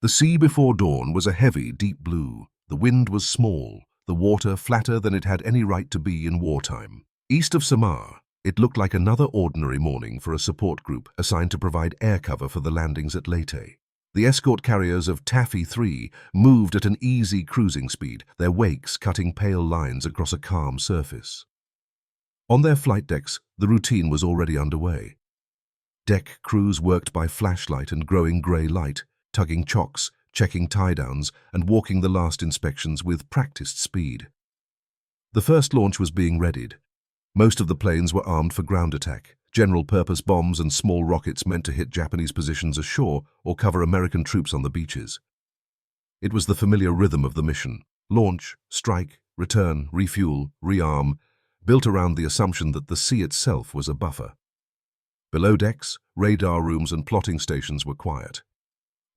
The sea before dawn was a heavy, deep blue. The wind was small, the water flatter than it had any right to be in wartime. East of Samar, it looked like another ordinary morning for a support group assigned to provide air cover for the landings at Leyte. The escort carriers of Taffy 3 moved at an easy cruising speed, their wakes cutting pale lines across a calm surface. On their flight decks, the routine was already underway. Deck crews worked by flashlight and growing grey light, tugging chocks, checking tie-downs, and walking the last inspections with practiced speed. The first launch was being readied. Most of the planes were armed for ground attack, general-purpose bombs and small rockets meant to hit Japanese positions ashore or cover American troops on the beaches. It was the familiar rhythm of the mission: launch, strike, return, refuel, rearm, built around the assumption that the sea itself was a buffer. Below decks, radar rooms and plotting stations were quiet.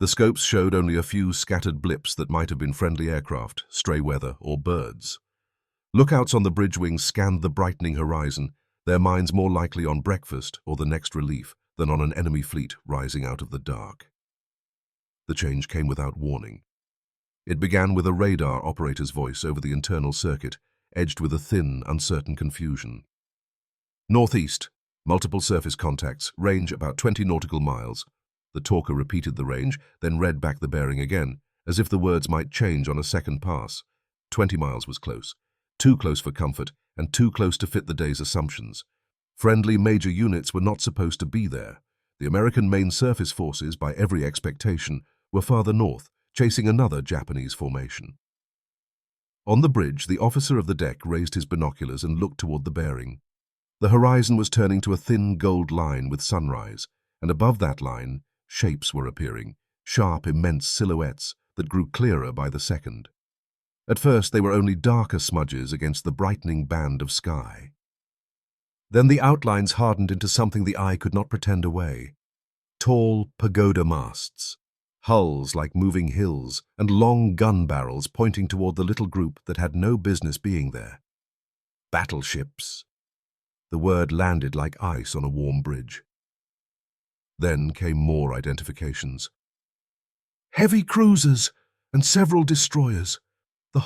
The scopes showed only a few scattered blips that might have been friendly aircraft, stray weather, or birds. Lookouts on the bridge wings scanned the brightening horizon, their minds more likely on breakfast or the next relief than on an enemy fleet rising out of the dark. The change came without warning. It began with a radar operator's voice over the internal circuit, edged with a thin, uncertain confusion. Northeast, multiple surface contacts, range about 20 nautical miles. The talker repeated the range, then read back the bearing again, as if the words might change on a second pass. 20 miles was close. Too close for comfort, and too close to fit the day's assumptions. Friendly major units were not supposed to be there. The American main surface forces, by every expectation, were farther north, chasing another Japanese formation. On the bridge, the officer of the deck raised his binoculars and looked toward the bearing. The horizon was turning to a thin gold line with sunrise, and above that line, shapes were appearing, sharp, immense silhouettes that grew clearer by the second. At first, they were only darker smudges against the brightening band of sky. Then the outlines hardened into something the eye could not pretend away. Tall pagoda masts, hulls like moving hills, and long gun barrels pointing toward the little group that had no business being there. Battleships. The word landed like ice on a warm bridge. Then came more identifications. Heavy cruisers and several destroyers. The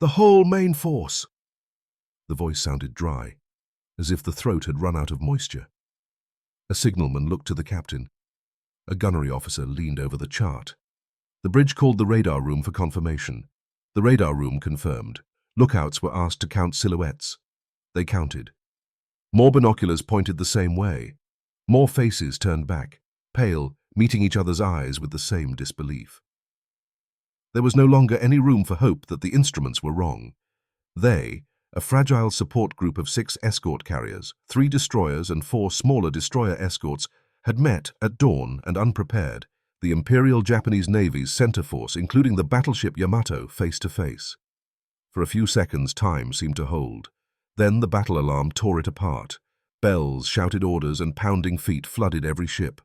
whole main force. The voice sounded dry, as if the throat had run out of moisture. A signalman looked to the captain. A gunnery officer leaned over the chart. The bridge called the radar room for confirmation. The radar room confirmed. Lookouts were asked to count silhouettes. They counted. More binoculars pointed the same way. More faces turned back, pale, meeting each other's eyes with the same disbelief. There was no longer any room for hope that the instruments were wrong. They, a fragile support group of 6 escort carriers, 3 destroyers and 4 smaller destroyer escorts, had met at dawn and unprepared, the Imperial Japanese Navy's center force, including the battleship Yamato, face to face. For a few seconds, time seemed to hold. Then the battle alarm tore it apart. Bells, shouted orders, and pounding feet flooded every ship.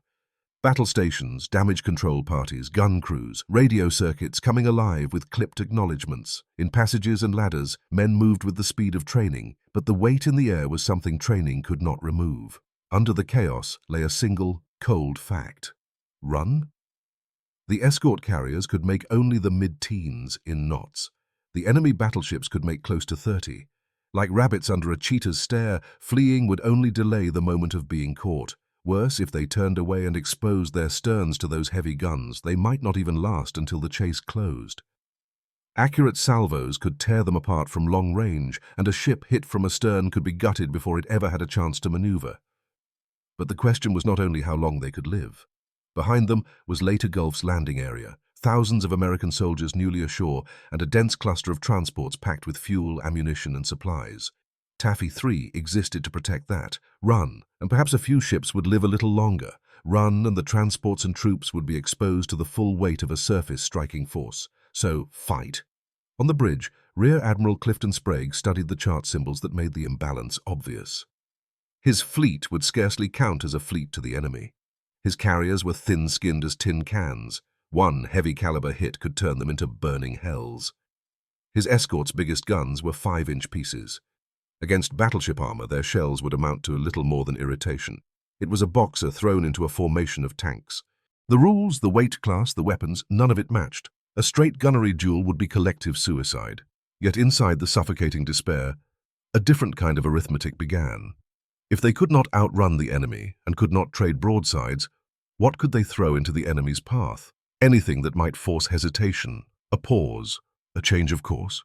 Battle stations, damage control parties, gun crews, radio circuits coming alive with clipped acknowledgements. In passages and ladders, men moved with the speed of training, but the weight in the air was something training could not remove. Under the chaos lay a single, cold fact. Run? The escort carriers could make only the mid-teens in knots. The enemy battleships could make close to 30. Like rabbits under a cheetah's stare, fleeing would only delay the moment of being caught. Worse, if they turned away and exposed their sterns to those heavy guns, they might not even last until the chase closed. Accurate salvos could tear them apart from long range, and a ship hit from astern could be gutted before it ever had a chance to maneuver. But the question was not only how long they could live. Behind them was Leyte Gulf's landing area, thousands of American soldiers newly ashore, and a dense cluster of transports packed with fuel, ammunition, and supplies. Taffy 3 existed to protect that. Run, and perhaps a few ships would live a little longer. Run, and the transports and troops would be exposed to the full weight of a surface striking force. So, fight. On the bridge, Rear Admiral Clifton Sprague studied the chart symbols that made the imbalance obvious. His fleet would scarcely count as a fleet to the enemy. His carriers were thin-skinned as tin cans. One heavy-caliber hit could turn them into burning hells. His escort's biggest guns were 5-inch pieces. Against battleship armor, their shells would amount to little more than irritation. It was a boxer thrown into a formation of tanks. The rules, the weight class, the weapons, none of it matched. A straight gunnery duel would be collective suicide. Yet inside the suffocating despair, a different kind of arithmetic began. If they could not outrun the enemy and could not trade broadsides, what could they throw into the enemy's path? Anything that might force hesitation, a pause, a change of course.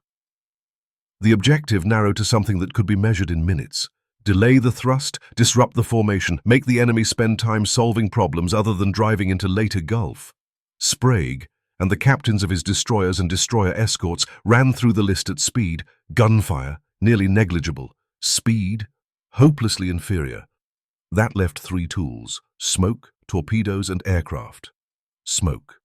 The objective narrowed to something that could be measured in minutes. Delay the thrust, disrupt the formation, make the enemy spend time solving problems other than driving into Leyte Gulf. Sprague and the captains of his destroyers and destroyer escorts ran through the list at speed, gunfire, nearly negligible, speed, hopelessly inferior. That left three tools: smoke, torpedoes, and aircraft. Smoke.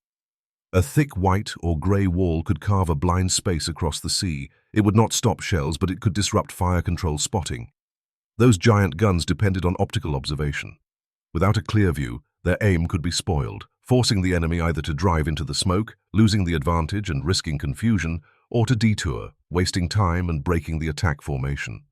A thick white or grey wall could carve a blind space across the sea. It would not stop shells, but it could disrupt fire control spotting. Those giant guns depended on optical observation. Without a clear view, their aim could be spoiled, forcing the enemy either to drive into the smoke, losing the advantage and risking confusion, or to detour, wasting time and breaking the attack formation.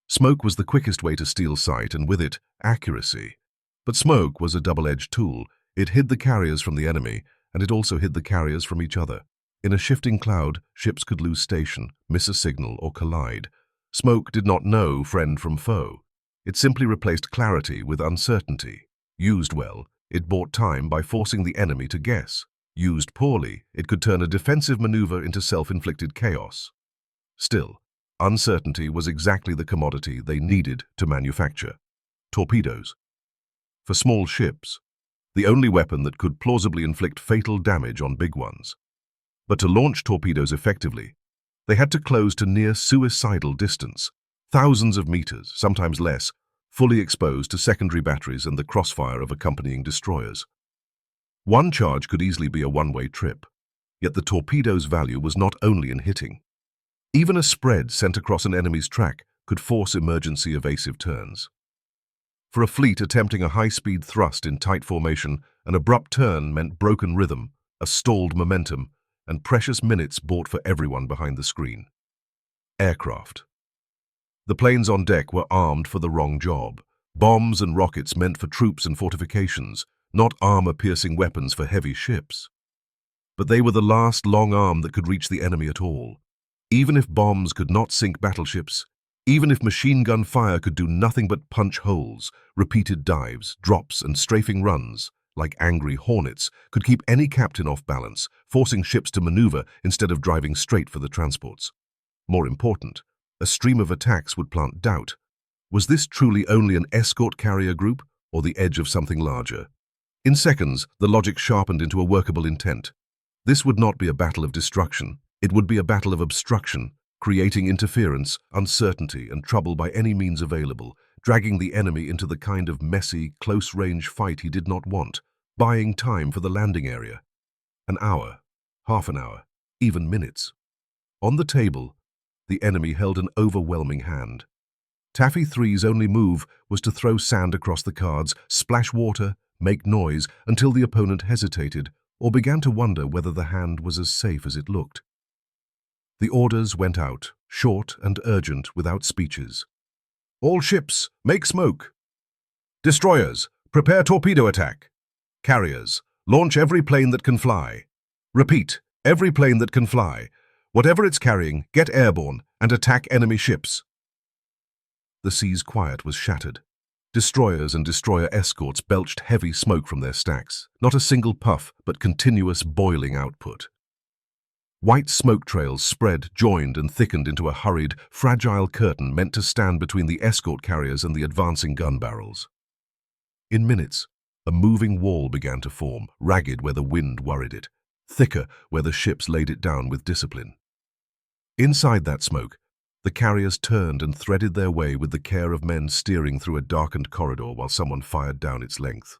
Smoke was the quickest way to steal sight, and with it, accuracy. But smoke was a double-edged tool. It hid the carriers from the enemy, and it also hid the carriers from each other. In a shifting cloud, ships could lose station, miss a signal, or collide. Smoke did not know friend from foe. It simply replaced clarity with uncertainty. Used well, it bought time by forcing the enemy to guess. Used poorly, it could turn a defensive maneuver into self-inflicted chaos. Still, uncertainty was exactly the commodity they needed to manufacture. Torpedoes. For small ships, the only weapon that could plausibly inflict fatal damage on big ones. But to launch torpedoes effectively, they had to close to near suicidal distance, thousands of meters, sometimes less, fully exposed to secondary batteries and the crossfire of accompanying destroyers. One charge could easily be a one-way trip, yet the torpedo's value was not only in hitting. Even a spread sent across an enemy's track could force emergency evasive turns. For a fleet attempting a high-speed thrust in tight formation, an abrupt turn meant broken rhythm, a stalled momentum, and precious minutes bought for everyone behind the screen. Aircraft. The planes on deck were armed for the wrong job. Bombs and rockets meant for troops and fortifications, not armor-piercing weapons for heavy ships. But they were the last long arm that could reach the enemy at all. Even if bombs could not sink battleships, even if machine gun fire could do nothing but punch holes, repeated dives, drops, and strafing runs, like angry hornets, could keep any captain off balance, forcing ships to maneuver instead of driving straight for the transports. More important, a stream of attacks would plant doubt. Was this truly only an escort carrier group, or the edge of something larger? In seconds, the logic sharpened into a workable intent. This would not be a battle of destruction. It would be a battle of obstruction, creating interference, uncertainty, and trouble by any means available, dragging the enemy into the kind of messy, close-range fight he did not want, buying time for the landing area. An hour, half an hour, even minutes. On the table, the enemy held an overwhelming hand. Taffy 3's only move was to throw sand across the cards, splash water, make noise until the opponent hesitated or began to wonder whether the hand was as safe as it looked. The orders went out, short and urgent, without speeches. All ships, make smoke. Destroyers, prepare torpedo attack. Carriers, launch every plane that can fly. Repeat, every plane that can fly. Whatever it's carrying, get airborne and attack enemy ships. The sea's quiet was shattered. Destroyers and destroyer escorts belched heavy smoke from their stacks, not a single puff, but continuous boiling output. White smoke trails spread, joined, and thickened into a hurried, fragile curtain meant to stand between the escort carriers and the advancing gun barrels. In minutes, a moving wall began to form, ragged where the wind worried it, thicker where the ships laid it down with discipline. Inside that smoke, the carriers turned and threaded their way with the care of men steering through a darkened corridor while someone fired down its length.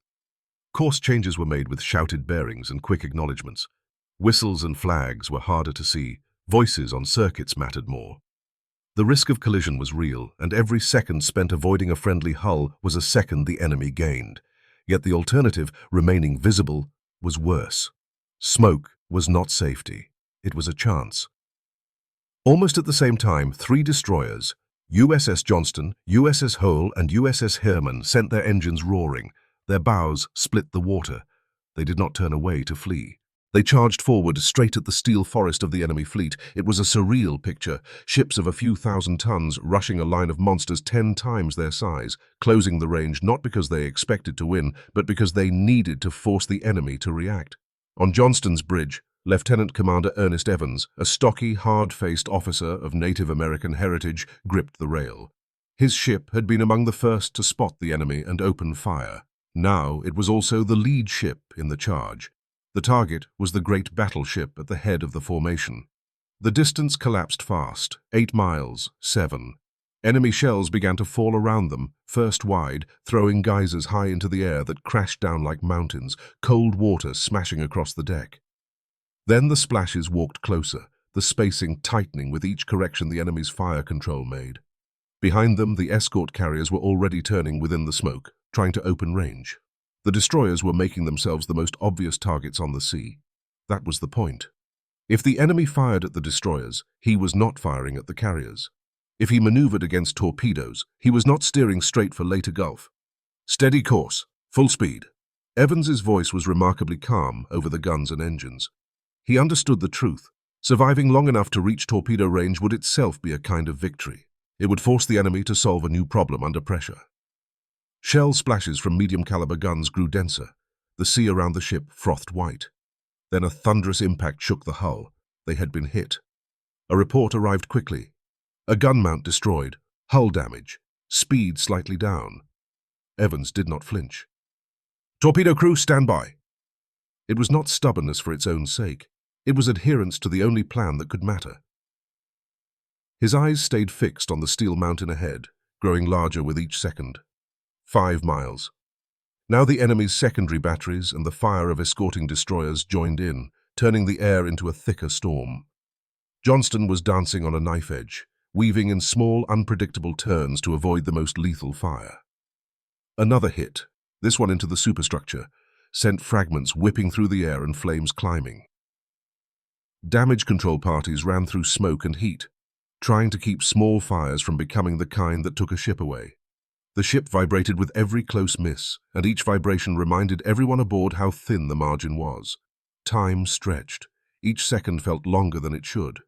Course changes were made with shouted bearings and quick acknowledgements. Whistles and flags were harder to see. Voices on circuits mattered more. The risk of collision was real, and every second spent avoiding a friendly hull was a second the enemy gained. Yet the alternative, remaining visible, was worse. Smoke was not safety. It was a chance. Almost at the same time, 3 destroyers, USS Johnston, USS Hole, and USS Herman, sent their engines roaring. Their bows split the water. They did not turn away to flee. They charged forward, straight at the steel forest of the enemy fleet. It was a surreal picture. Ships of a few thousand tons rushing a line of monsters 10 times their size, closing the range not because they expected to win, but because they needed to force the enemy to react. On Johnston's bridge, Lieutenant Commander Ernest Evans, a stocky, hard-faced officer of Native American heritage, gripped the rail. His ship had been among the first to spot the enemy and open fire. Now it was also the lead ship in the charge. The target was the great battleship at the head of the formation. The distance collapsed fast, 8 miles, 7. Enemy shells began to fall around them, first wide, throwing geysers high into the air that crashed down like mountains, cold water smashing across the deck. Then the splashes walked closer, the spacing tightening with each correction the enemy's fire control made. Behind them, the escort carriers were already turning within the smoke, trying to open range. The destroyers were making themselves the most obvious targets on the sea. That was the point. If the enemy fired at the destroyers, he was not firing at the carriers. If he maneuvered against torpedoes, he was not steering straight for Leyte Gulf. Steady course, full speed. Evans's voice was remarkably calm over the guns and engines. He understood the truth. Surviving long enough to reach torpedo range would itself be a kind of victory. It would force the enemy to solve a new problem under pressure. Shell splashes from medium-caliber guns grew denser. The sea around the ship frothed white. Then a thunderous impact shook the hull. They had been hit. A report arrived quickly. A gun mount destroyed, hull damage, speed slightly down. Evans did not flinch. "Torpedo crew, stand by." It was not stubbornness for its own sake. It was adherence to the only plan that could matter. His eyes stayed fixed on the steel mountain ahead, growing larger with each second. 5 miles. Now the enemy's secondary batteries and the fire of escorting destroyers joined in, turning the air into a thicker storm. Johnston was dancing on a knife edge, weaving in small, unpredictable turns to avoid the most lethal fire. Another hit, this one into the superstructure, sent fragments whipping through the air and flames climbing. Damage control parties ran through smoke and heat, trying to keep small fires from becoming the kind that took a ship away. The ship vibrated with every close miss, and each vibration reminded everyone aboard how thin the margin was. Time stretched. Each second felt longer than it should.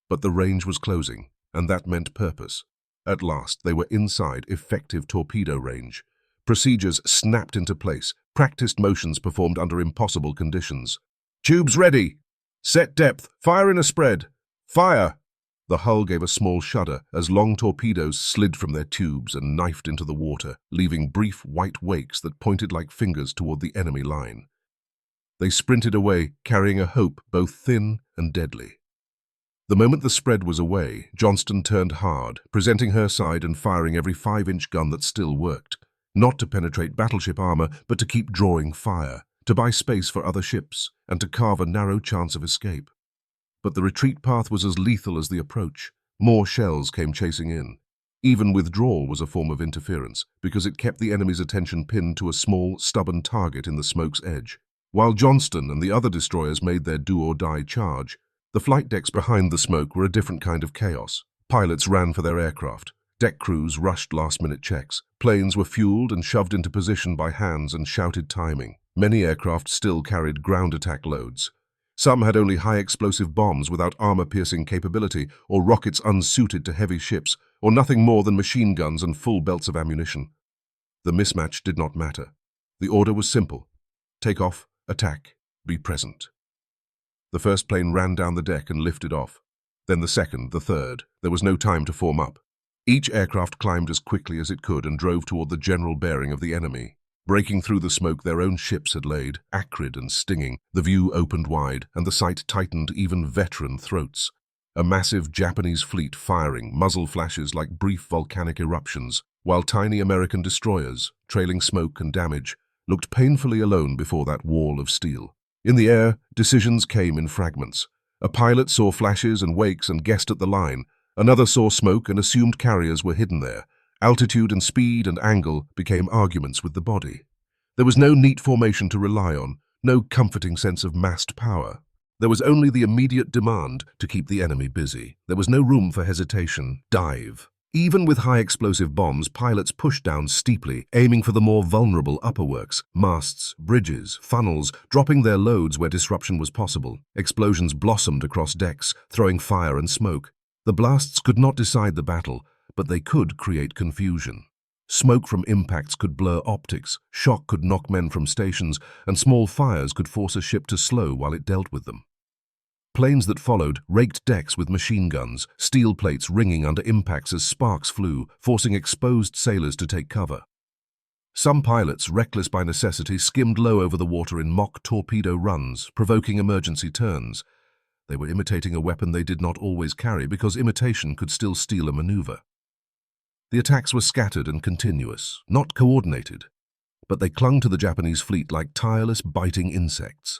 But the range was closing, and that meant purpose. At last, they were inside effective torpedo range. Procedures snapped into place, practiced motions performed under impossible conditions. "Tubes ready! Set depth! Fire in a spread! Fire!" The hull gave a small shudder as long torpedoes slid from their tubes and knifed into the water, leaving brief white wakes that pointed like fingers toward the enemy line. They sprinted away, carrying a hope both thin and deadly. The moment the spread was away, Johnston turned hard, presenting her side and firing every 5-inch gun that still worked, not to penetrate battleship armor, but to keep drawing fire, to buy space for other ships, and to carve a narrow chance of escape. But the retreat path was as lethal as the approach. More shells came chasing in. Even withdrawal was a form of interference, because it kept the enemy's attention pinned to a small, stubborn target in the smoke's edge. While Johnston and the other destroyers made their do-or-die charge, the flight decks behind the smoke were a different kind of chaos. Pilots ran for their aircraft. Deck crews rushed last-minute checks. Planes were fueled and shoved into position by hands and shouted timing. Many aircraft still carried ground attack loads. Some had only high-explosive bombs without armor-piercing capability, or rockets unsuited to heavy ships, or nothing more than machine guns and full belts of ammunition. The mismatch did not matter. The order was simple. Take off, attack, be present. The first plane ran down the deck and lifted off. Then the second, the third. There was no time to form up. Each aircraft climbed as quickly as it could and drove toward the general bearing of the enemy. Breaking through the smoke their own ships had laid, acrid and stinging, the view opened wide, and the sight tightened even veteran throats. A massive Japanese fleet firing, muzzle flashes like brief volcanic eruptions, while tiny American destroyers, trailing smoke and damage, looked painfully alone before that wall of steel. In the air, decisions came in fragments. A pilot saw flashes and wakes and guessed at the line. Another saw smoke and assumed carriers were hidden there. Altitude and speed and angle became arguments with the body. There was no neat formation to rely on, no comforting sense of massed power. There was only the immediate demand to keep the enemy busy. There was no room for hesitation. Dive. Even with high-explosive bombs, pilots pushed down steeply, aiming for the more vulnerable upper works, masts, bridges, funnels, dropping their loads where disruption was possible. Explosions blossomed across decks, throwing fire and smoke. The blasts could not decide the battle, but they could create confusion. Smoke from impacts could blur optics, shock could knock men from stations, and small fires could force a ship to slow while it dealt with them. Planes that followed raked decks with machine guns, steel plates ringing under impacts as sparks flew, forcing exposed sailors to take cover. Some pilots, reckless by necessity, skimmed low over the water in mock torpedo runs, provoking emergency turns. They were imitating a weapon they did not always carry because imitation could still steal a maneuver. The attacks were scattered and continuous, not coordinated, but they clung to the Japanese fleet like tireless, biting insects.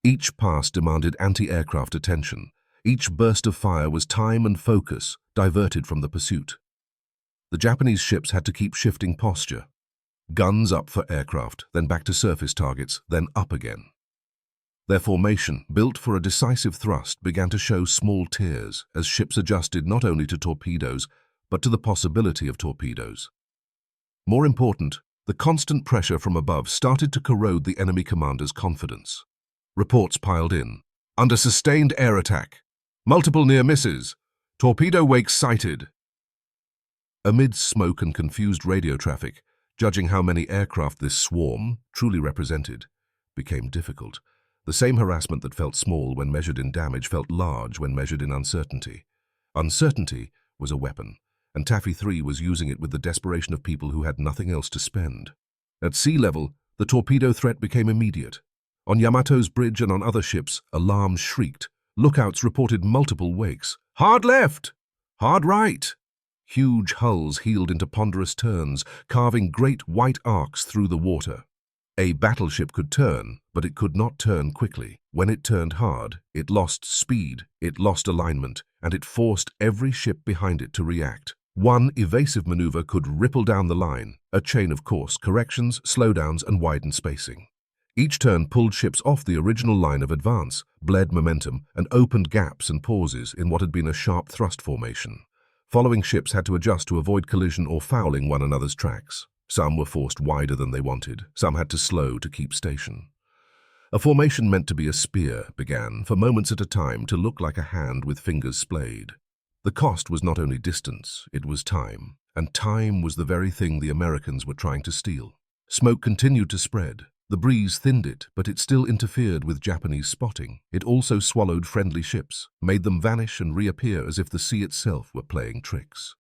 Each pass demanded anti-aircraft attention. Each burst of fire was time and focus diverted from the pursuit. The Japanese ships had to keep shifting posture. Guns up for aircraft, then back to surface targets, then up again. Their formation, built for a decisive thrust, began to show small tears as ships adjusted not only to torpedoes, but to the possibility of torpedoes. More important, the constant pressure from above started to corrode the enemy commander's confidence. Reports piled in. Under sustained air attack. Multiple near misses. Torpedo wakes sighted. Amid smoke and confused radio traffic, judging how many aircraft this swarm truly represented became difficult. The same harassment that felt small when measured in damage felt large when measured in uncertainty. Uncertainty was a weapon, and Taffy 3 was using it with the desperation of people who had nothing else to spend. At sea level, the torpedo threat became immediate. On Yamato's bridge and on other ships, alarms shrieked. Lookouts reported multiple wakes. Hard left! Hard right! Huge hulls heeled into ponderous turns, carving great white arcs through the water. A battleship could turn, but it could not turn quickly. When it turned hard, it lost speed, it lost alignment, and it forced every ship behind it to react. One evasive maneuver could ripple down the line, a chain of course corrections, slowdowns, and widened spacing. Each turn pulled ships off the original line of advance, bled momentum, and opened gaps and pauses in what had been a sharp thrust formation. Following ships had to adjust to avoid collision or fouling one another's tracks. Some were forced wider than they wanted, some had to slow to keep station. A formation meant to be a spear began, for moments at a time, to look like a hand with fingers splayed. The cost was not only distance, it was time, and time was the very thing the Americans were trying to steal. Smoke continued to spread. The breeze thinned it, but it still interfered with Japanese spotting. It also swallowed friendly ships, made them vanish and reappear as if the sea itself were playing tricks.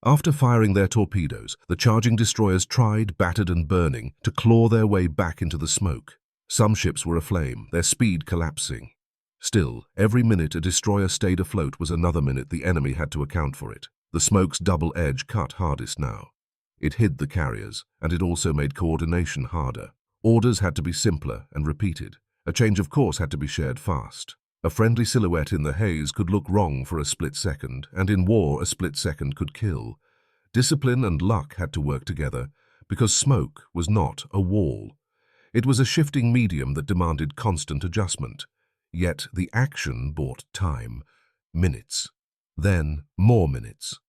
After firing their torpedoes, the charging destroyers tried, battered and burning, to claw their way back into the smoke. Some ships were aflame, their speed collapsing. Still, every minute a destroyer stayed afloat was another minute the enemy had to account for it. The smoke's double edge cut hardest now. It hid the carriers, and it also made coordination harder. Orders had to be simpler and repeated. A change of course had to be shared fast. A friendly silhouette in the haze could look wrong for a split second, and in war a split second could kill. Discipline and luck had to work together, because smoke was not a wall. It was a shifting medium that demanded constant adjustment. Yet the action bought time. Minutes. Then more minutes.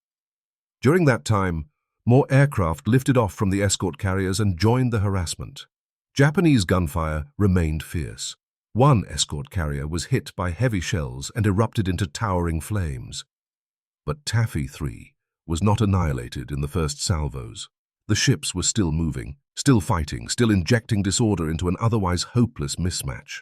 During that time, more aircraft lifted off from the escort carriers and joined the harassment. Japanese gunfire remained fierce. One escort carrier was hit by heavy shells and erupted into towering flames. But Taffy 3 was not annihilated in the first salvos. The ships were still moving, still fighting, still injecting disorder into an otherwise hopeless mismatch.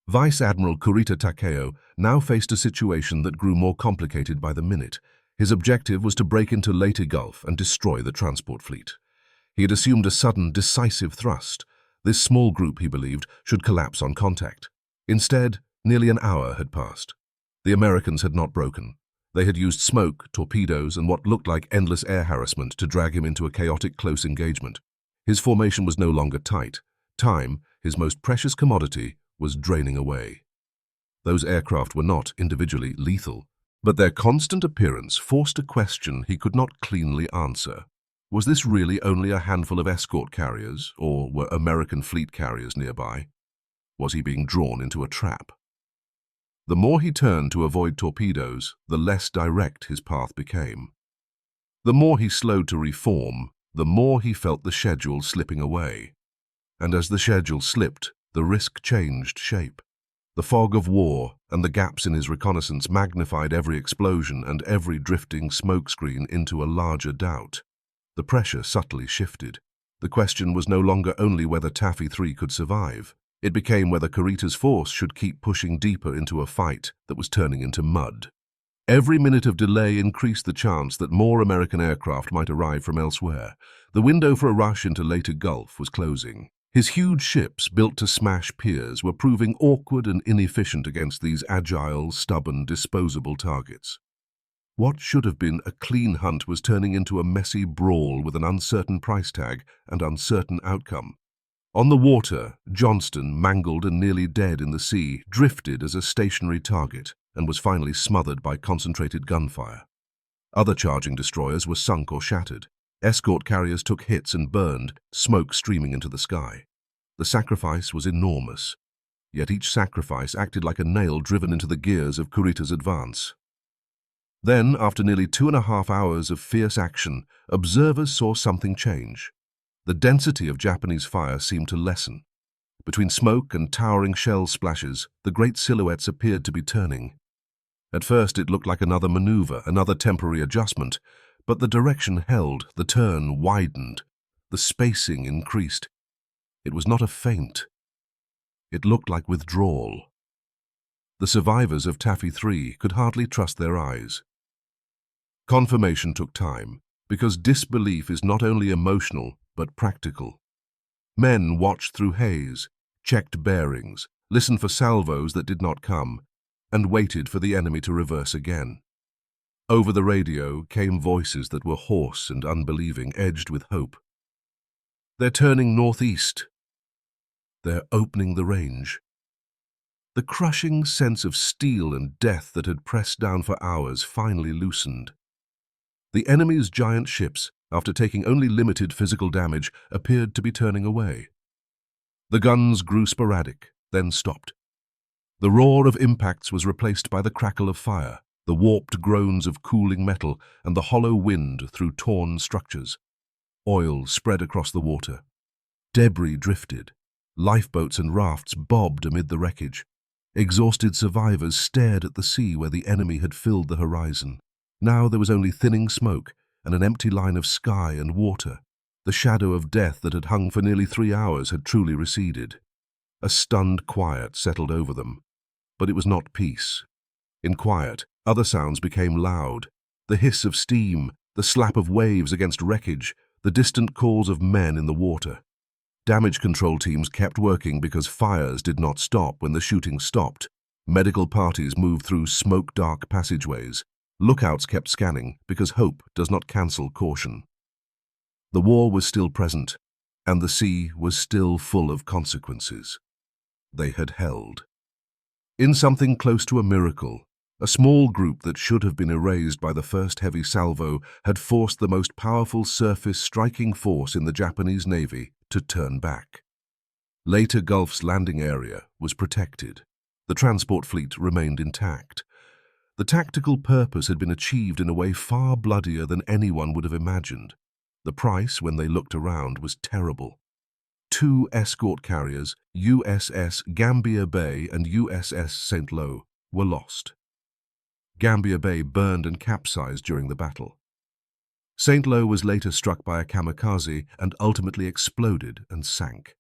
Vice Admiral Kurita Takeo now faced a situation that grew more complicated by the minute. His objective was to break into Leyte Gulf and destroy the transport fleet. He had assumed a sudden, decisive thrust. This small group, he believed, should collapse on contact. Instead, nearly an hour had passed. The Americans had not broken. They had used smoke, torpedoes, and what looked like endless air harassment to drag him into a chaotic close engagement. His formation was no longer tight. Time, his most precious commodity, was draining away. Those aircraft were not individually lethal, but their constant appearance forced a question he could not cleanly answer. Was this really only a handful of escort carriers, or were American fleet carriers nearby? Was he being drawn into a trap? The more he turned to avoid torpedoes, the less direct his path became. The more he slowed to reform, the more he felt the schedule slipping away. And as the schedule slipped, the risk changed shape. The fog of war and the gaps in his reconnaissance magnified every explosion and every drifting smokescreen into a larger doubt. The pressure subtly shifted. The question was no longer only whether Taffy 3 could survive. It became whether Kurita's force should keep pushing deeper into a fight that was turning into mud. Every minute of delay increased the chance that more American aircraft might arrive from elsewhere. The window for a rush into Leyte Gulf was closing. His huge ships, built to smash piers, were proving awkward and inefficient against these agile, stubborn, disposable targets. What should have been a clean hunt was turning into a messy brawl with an uncertain price tag and uncertain outcome. On the water, Johnston, mangled and nearly dead in the sea, drifted as a stationary target and was finally smothered by concentrated gunfire. Other charging destroyers were sunk or shattered. Escort carriers took hits and burned, smoke streaming into the sky. The sacrifice was enormous, yet each sacrifice acted like a nail driven into the gears of Kurita's advance. Then, after nearly 2.5 hours of fierce action, observers saw something change. The density of Japanese fire seemed to lessen. Between smoke and towering shell splashes, the great silhouettes appeared to be turning. At first it looked like another maneuver, another temporary adjustment, but the direction held, the turn widened, the spacing increased. It was not a feint. It looked like withdrawal. The survivors of Taffy 3 could hardly trust their eyes. Confirmation took time, because disbelief is not only emotional, but practical. Men watched through haze, checked bearings, listened for salvos that did not come, and waited for the enemy to reverse again. Over the radio came voices that were hoarse and unbelieving, edged with hope. They're turning northeast. They're opening the range. The crushing sense of steel and death that had pressed down for hours finally loosened. The enemy's giant ships, after taking only limited physical damage, appeared to be turning away. The guns grew sporadic, then stopped. The roar of impacts was replaced by the crackle of fire, the warped groans of cooling metal, and the hollow wind through torn structures. Oil spread across the water. Debris drifted. Lifeboats and rafts bobbed amid the wreckage. Exhausted survivors stared at the sea where the enemy had filled the horizon. Now there was only thinning smoke and an empty line of sky and water. The shadow of death that had hung for nearly 3 hours had truly receded. A stunned quiet settled over them. But it was not peace. In quiet, other sounds became loud. The hiss of steam, the slap of waves against wreckage, the distant calls of men in the water. Damage control teams kept working because fires did not stop when the shooting stopped. Medical parties moved through smoke-dark passageways. Lookouts kept scanning because hope does not cancel caution. The war was still present, and the sea was still full of consequences. They had held. In something close to a miracle, a small group that should have been erased by the first heavy salvo had forced the most powerful surface striking force in the Japanese Navy to turn back. Leyte Gulf's landing area was protected. The transport fleet remained intact. The tactical purpose had been achieved in a way far bloodier than anyone would have imagined. The price, when they looked around, was terrible. 2 escort carriers, USS Gambier Bay and USS St. Lo, were lost. Gambier Bay burned and capsized during the battle. St. Lo was later struck by a kamikaze and ultimately exploded and sank.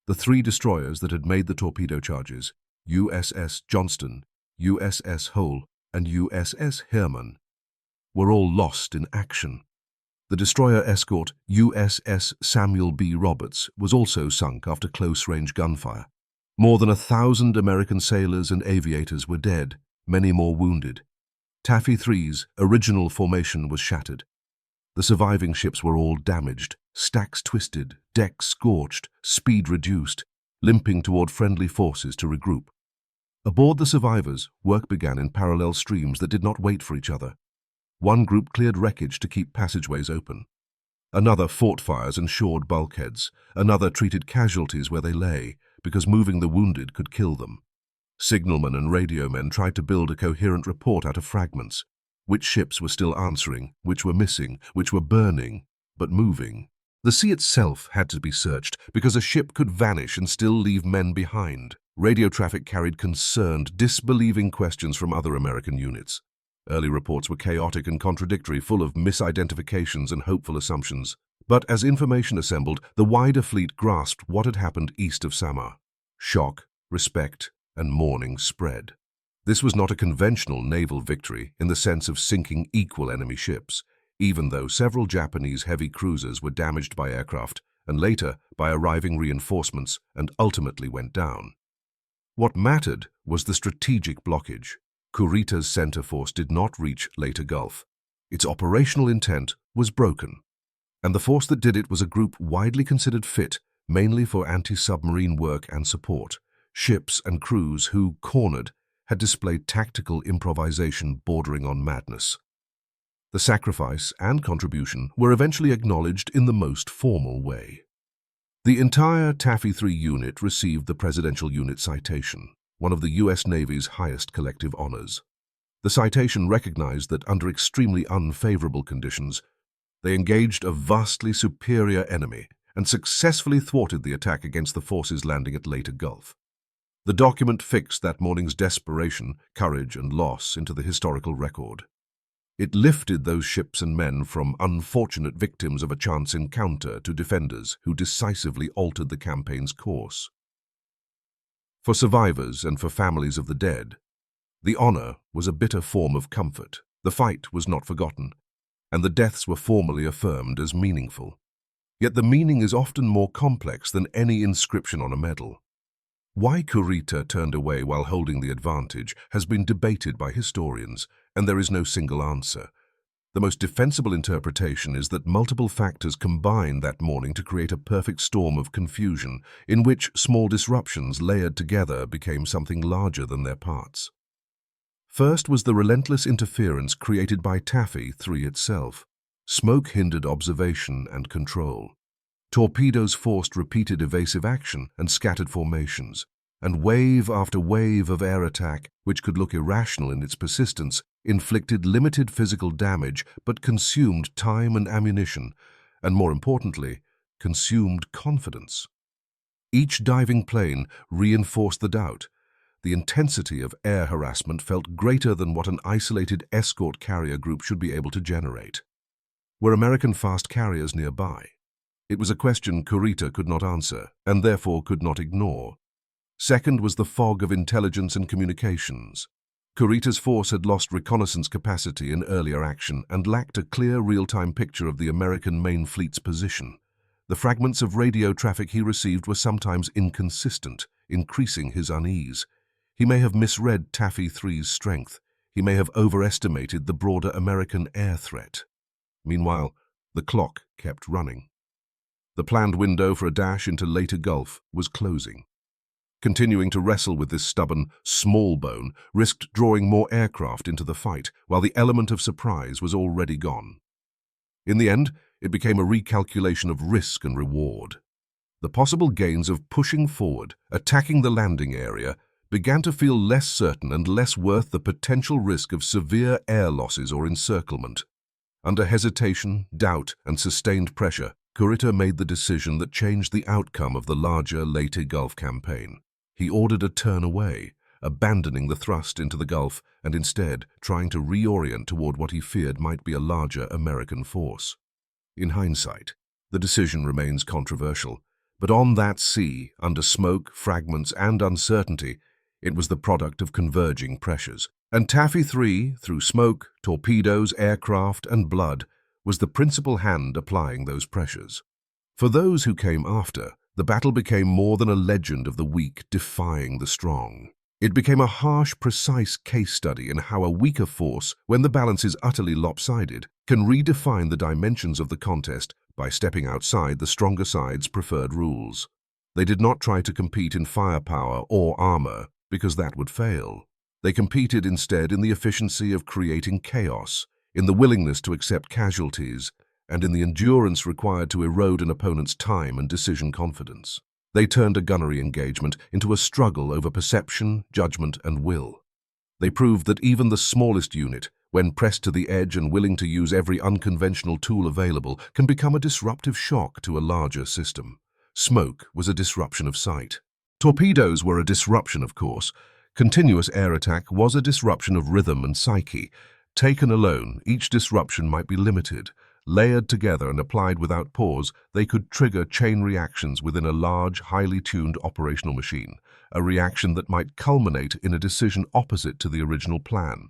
The 3 destroyers that had made the torpedo charges, USS Johnston, USS Hull, and USS Herman, were all lost in action. The destroyer escort USS Samuel B. Roberts was also sunk after close-range gunfire. More than 1,000 American sailors and aviators were dead, many more wounded. Taffy 3's original formation was shattered. The surviving ships were all damaged, stacks twisted, decks scorched, speed reduced, limping toward friendly forces to regroup. Aboard the survivors, work began in parallel streams that did not wait for each other. One group cleared wreckage to keep passageways open. Another fought fires and shored bulkheads. Another treated casualties where they lay, because moving the wounded could kill them. Signalmen and radio men tried to build a coherent report out of fragments. Which ships were still answering, which were missing, which were burning, but moving. The sea itself had to be searched, because a ship could vanish and still leave men behind. Radio traffic carried concerned, disbelieving questions from other American units. Early reports were chaotic and contradictory, full of misidentifications and hopeful assumptions. But as information assembled, the wider fleet grasped what had happened east of Samar. Shock, respect, and mourning spread. This was not a conventional naval victory in the sense of sinking equal enemy ships, even though several Japanese heavy cruisers were damaged by aircraft and later by arriving reinforcements and ultimately went down. What mattered was the strategic blockage. Kurita's center force did not reach Leyte Gulf. Its operational intent was broken, and the force that did it was a group widely considered fit mainly for anti-submarine work and support. Ships and crews who, cornered, had displayed tactical improvisation bordering on madness. The sacrifice and contribution were eventually acknowledged in the most formal way. The entire Taffy 3 unit received the Presidential Unit Citation, one of the U.S. Navy's highest collective honors. The citation recognized that under extremely unfavorable conditions, they engaged a vastly superior enemy and successfully thwarted the attack against the forces landing at Leyte Gulf. The document fixed that morning's desperation, courage, and loss into the historical record. It lifted those ships and men from unfortunate victims of a chance encounter to defenders who decisively altered the campaign's course. For survivors and for families of the dead, the honor was a bitter form of comfort. The fight was not forgotten, and the deaths were formally affirmed as meaningful. Yet the meaning is often more complex than any inscription on a medal. Why Kurita turned away while holding the advantage has been debated by historians, and there is no single answer. The most defensible interpretation is that multiple factors combined that morning to create a perfect storm of confusion, in which small disruptions layered together became something larger than their parts. First was the relentless interference created by Taffy 3 itself. Smoke hindered observation and control. Torpedoes forced repeated evasive action and scattered formations, and wave after wave of air attack, which could look irrational in its persistence, inflicted limited physical damage but consumed time and ammunition, and more importantly, consumed confidence. Each diving plane reinforced the doubt. The intensity of air harassment felt greater than what an isolated escort carrier group should be able to generate. Were American fast carriers nearby? It was a question Kurita could not answer, and therefore could not ignore. Second was the fog of intelligence and communications. Kurita's force had lost reconnaissance capacity in earlier action and lacked a clear real-time picture of the American main fleet's position. The fragments of radio traffic he received were sometimes inconsistent, increasing his unease. He may have misread Taffy 3's strength. He may have overestimated the broader American air threat. Meanwhile, the clock kept running. The planned window for a dash into Leyte Gulf was closing. Continuing to wrestle with this stubborn, small bone risked drawing more aircraft into the fight, while the element of surprise was already gone. In the end, it became a recalculation of risk and reward. The possible gains of pushing forward, attacking the landing area, began to feel less certain and less worth the potential risk of severe air losses or encirclement. Under hesitation, doubt, and sustained pressure, Kurita made the decision that changed the outcome of the larger Leyte Gulf campaign. He ordered a turn away, abandoning the thrust into the Gulf and instead trying to reorient toward what he feared might be a larger American force. In hindsight, the decision remains controversial, but on that sea, under smoke, fragments, and uncertainty, it was the product of converging pressures. And Taffy 3, through smoke, torpedoes, aircraft, and blood, was the principal hand applying those pressures. For those who came after, the battle became more than a legend of the weak defying the strong. It became a harsh, precise case study in how a weaker force, when the balance is utterly lopsided, can redefine the dimensions of the contest by stepping outside the stronger side's preferred rules. They did not try to compete in firepower or armor, because that would fail. They competed instead in the efficiency of creating chaos, in the willingness to accept casualties, and in the endurance required to erode an opponent's time and decision confidence. They turned a gunnery engagement into a struggle over perception, judgment, and will. They proved that even the smallest unit, when pressed to the edge and willing to use every unconventional tool available, can become a disruptive shock to a larger system. Smoke was a disruption of sight. Torpedoes were a disruption, of course. Continuous air attack was a disruption of rhythm and psyche. Taken alone, each disruption might be limited. Layered together and applied without pause, they could trigger chain reactions within a large, highly tuned operational machine, a reaction that might culminate in a decision opposite to the original plan.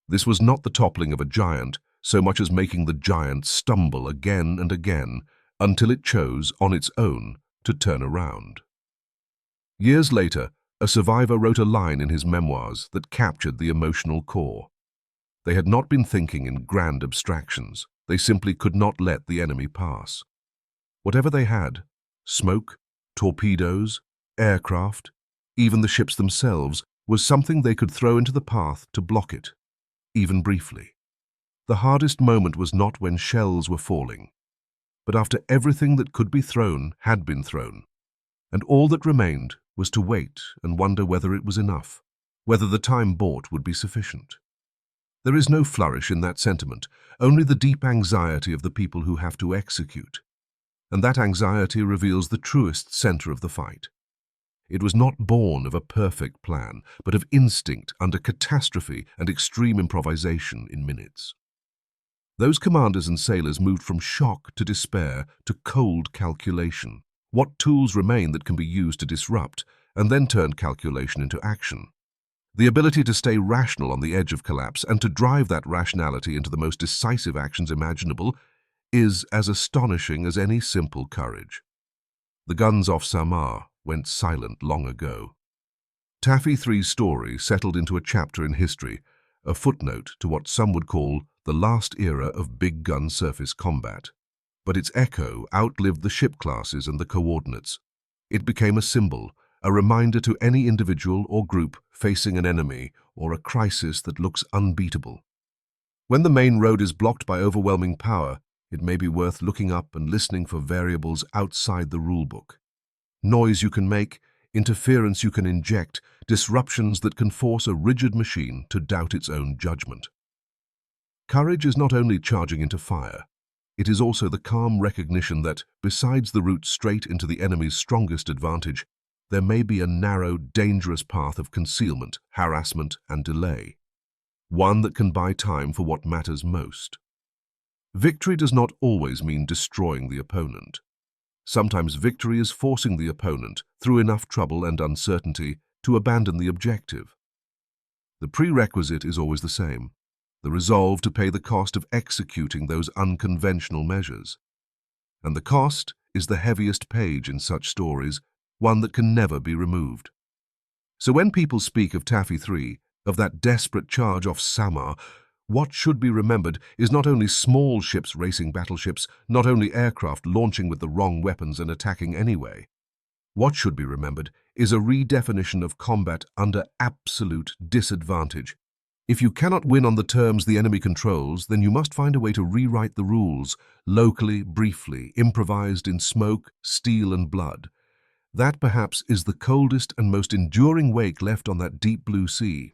This was not the toppling of a giant, so much as making the giant stumble again and again until it chose, on its own, to turn around. Years later, a survivor wrote a line in his memoirs that captured the emotional core. They had not been thinking in grand abstractions. They simply could not let the enemy pass. Whatever they had, smoke, torpedoes, aircraft, even the ships themselves, was something they could throw into the path to block it, even briefly. The hardest moment was not when shells were falling, but after everything that could be thrown had been thrown, and all that remained was to wait and wonder whether it was enough, whether the time bought would be sufficient. There is no flourish in that sentiment, only the deep anxiety of the people who have to execute. And that anxiety reveals the truest center of the fight. It was not born of a perfect plan, but of instinct under catastrophe and extreme improvisation in minutes. Those commanders and sailors moved from shock to despair to cold calculation. What tools remain that can be used to disrupt, and then turn calculation into action? The ability to stay rational on the edge of collapse and to drive that rationality into the most decisive actions imaginable is as astonishing as any simple courage. The guns off Samar went silent long ago. Taffy 3's story settled into a chapter in history, a footnote to what some would call the last era of big gun surface combat. But its echo outlived the ship classes and the coordinates. It became a symbol, a reminder to any individual or group facing an enemy or a crisis that looks unbeatable. When the main road is blocked by overwhelming power, it may be worth looking up and listening for variables outside the rulebook. Noise you can make, interference you can inject, disruptions that can force a rigid machine to doubt its own judgment. Courage is not only charging into fire, it is also the calm recognition that, besides the route straight into the enemy's strongest advantage, there may be a narrow, dangerous path of concealment, harassment, and delay, one that can buy time for what matters most. Victory does not always mean destroying the opponent. Sometimes victory is forcing the opponent, through enough trouble and uncertainty, to abandon the objective. The prerequisite is always the same: the resolve to pay the cost of executing those unconventional measures. And the cost is the heaviest page in such stories, one that can never be removed. So when people speak of Taffy 3, of that desperate charge off Samar, what should be remembered is not only small ships racing battleships, not only aircraft launching with the wrong weapons and attacking anyway. What should be remembered is a redefinition of combat under absolute disadvantage. If you cannot win on the terms the enemy controls, then you must find a way to rewrite the rules, locally, briefly, improvised in smoke, steel, and blood. That perhaps is the coldest and most enduring wake left on that deep blue sea.